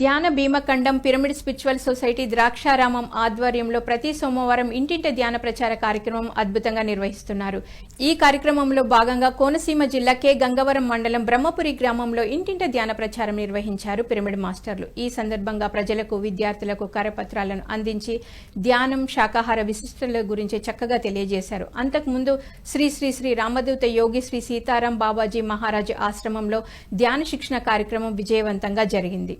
ధ్యాన Bhimakhandam pyramid spiritual society Draksharamam ఆధ్వర్యంలో ప్రతి సోమవారం ఇంటింటి ధ్యాన ప్రచార కార్యక్రమం అద్భుతంగా నిర్వహిస్తున్నారు. ఈ కార్యక్రమంలో భాగంగా కోనసీమ జిల్లా కె గంగవరం మండలం బ్రహ్మపురి గ్రామంలో ఇంటింటి ధ్యాన ప్రచారం నిర్వహించారు పిరమిడ్ మాస్టర్లు. ఈ సందర్భంగా ప్రజలకు, విద్యార్థులకు కరపత్రాలను అందించి ధ్యానం, శాకాహార విశిష్టల గురించి చక్కగా తెలియజేశారు. అంతకుముందు శ్రీ శ్రీ శ్రీ రామదూత యోగి శ్రీ సీతారాం బాబాజీ మహారాజ్ ఆశ్రమంలో ధ్యాన శిక్షణ కార్యక్రమం విజయవంతంగా జరిగింది.